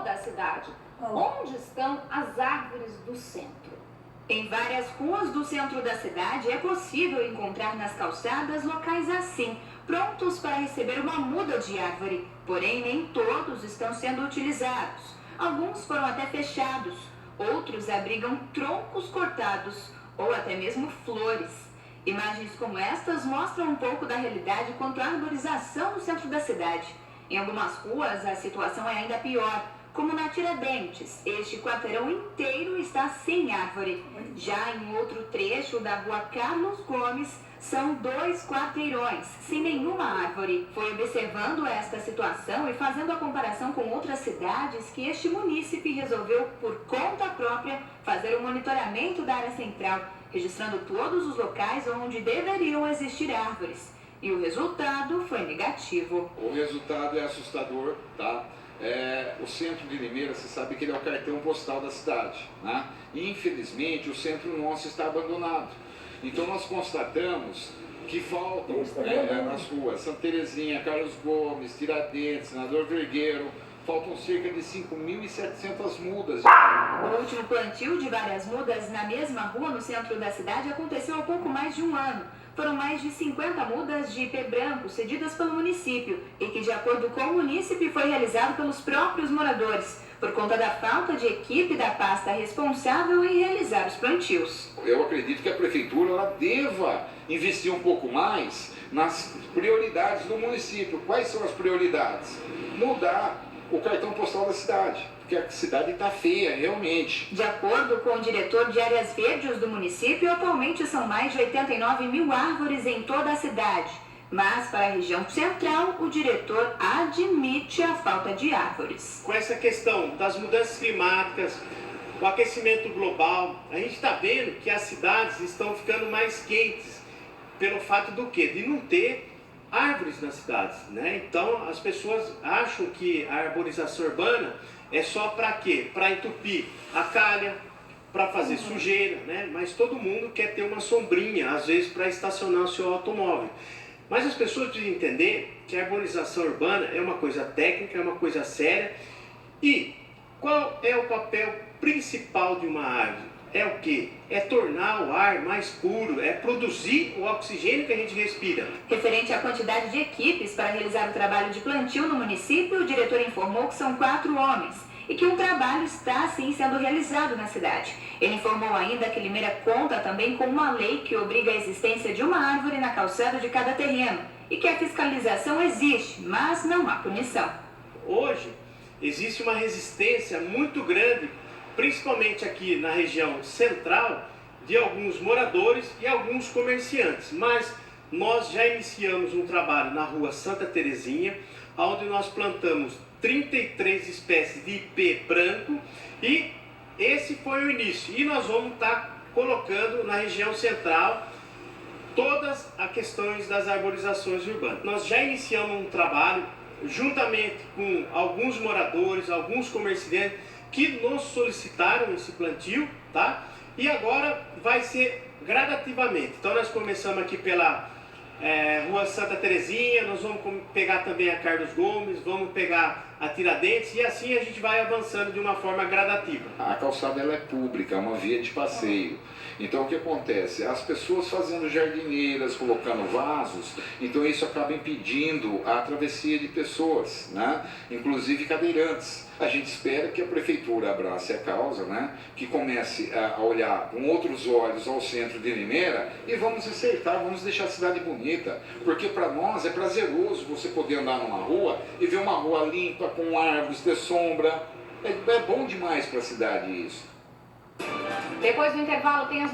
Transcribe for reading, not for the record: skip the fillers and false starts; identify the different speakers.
Speaker 1: toda a cidade. Onde estão as árvores do centro?
Speaker 2: Em várias ruas do centro da cidade é possível encontrar nas calçadas locais assim, prontos para receber uma muda de árvore. Porém, nem todos estão sendo utilizados. Alguns foram até fechados, outros abrigam troncos cortados ou até mesmo flores. Imagens como estas mostram um pouco da realidade quanto à arborização no centro da cidade. Em algumas ruas, a situação é ainda pior, como na Tiradentes. Este quarteirão inteiro está sem árvore. Já em outro trecho da rua Carlos Gomes, são 2 quarteirões sem nenhuma árvore. Foi observando esta situação e fazendo a comparação com outras cidades que este munícipe resolveu, por conta própria, fazer o monitoramento da área central, registrando todos os locais onde deveriam existir árvores. E o resultado foi negativo.
Speaker 3: O resultado é assustador, tá? O centro de Limeira, você sabe que ele é o cartão postal da cidade, né? E, infelizmente, o centro nosso está abandonado. Então, nós constatamos que faltam nas ruas Santa Terezinha, Carlos Gomes, Tiradentes, Senador Vergueiro, faltam cerca de 5.700 mudas.
Speaker 2: O último plantio de várias mudas na mesma rua no centro da cidade aconteceu há pouco mais de um ano. Foram mais de 50 mudas de ipê branco cedidas pelo município e que, de acordo com o munícipe, foi realizado pelos próprios moradores, por conta da falta de equipe da pasta responsável em realizar os plantios.
Speaker 3: Eu acredito que a prefeitura ela deva investir um pouco mais nas prioridades do município. Quais são as prioridades? Mudar o cartão postal da cidade, porque a cidade está feia, realmente.
Speaker 2: De acordo com o diretor de áreas verdes do município, atualmente são mais de 89.000 árvores em toda a cidade. Mas, para a região central, o diretor admite a falta de árvores.
Speaker 4: Com essa questão das mudanças climáticas, o aquecimento global, a gente está vendo que as cidades estão ficando mais quentes pelo fato do quê? De não ter árvores nas cidades, né? Então, as pessoas acham que a arborização urbana é só para quê? Para entupir a calha, para fazer sujeira, né? Mas todo mundo quer ter uma sombrinha, às vezes, para estacionar o seu automóvel. Mas as pessoas precisam entender que a arborização urbana é uma coisa técnica, é uma coisa séria. E qual é o papel principal de uma árvore? É o quê? É tornar o ar mais puro, é produzir o oxigênio que a gente respira.
Speaker 2: Referente à quantidade de equipes para realizar o trabalho de plantio no município, o diretor informou que são 4 homens e que um trabalho está, sim, sendo realizado na cidade. Ele informou ainda que Limeira conta também com uma lei que obriga a existência de uma árvore na calçada de cada terreno e que a fiscalização existe, mas não há punição.
Speaker 4: Hoje, existe uma resistência muito grande, principalmente aqui na região central, de alguns moradores e alguns comerciantes. Mas nós já iniciamos um trabalho na rua Santa Terezinha, onde nós plantamos 33 espécies de ipê branco e esse foi o início. E nós vamos estar colocando na região central todas as questões das arborizações urbanas. Nós já iniciamos um trabalho juntamente com alguns moradores, alguns comerciantes que nos solicitaram esse plantio, tá? E agora vai ser gradativamente. Então nós começamos aqui pela rua Santa Terezinha, nós vamos pegar também a Carlos Gomes, vamos pegar a Tiradentes e assim a gente vai avançando de uma forma gradativa.
Speaker 3: A calçada ela é pública, é uma via de passeio. Então o que acontece? As pessoas fazendo jardineiras, colocando vasos, então isso acaba impedindo a travessia de pessoas, né? Inclusive cadeirantes. A gente espera que a prefeitura abrace a causa, né? Que comece a olhar com outros olhos ao centro de Limeira e vamos acertar, vamos deixar a cidade bonita, porque para nós é prazeroso você poder andar numa rua e ver uma rua limpa, com árvores, ter sombra. É bom demais para a cidade isso.
Speaker 1: Depois do intervalo tem as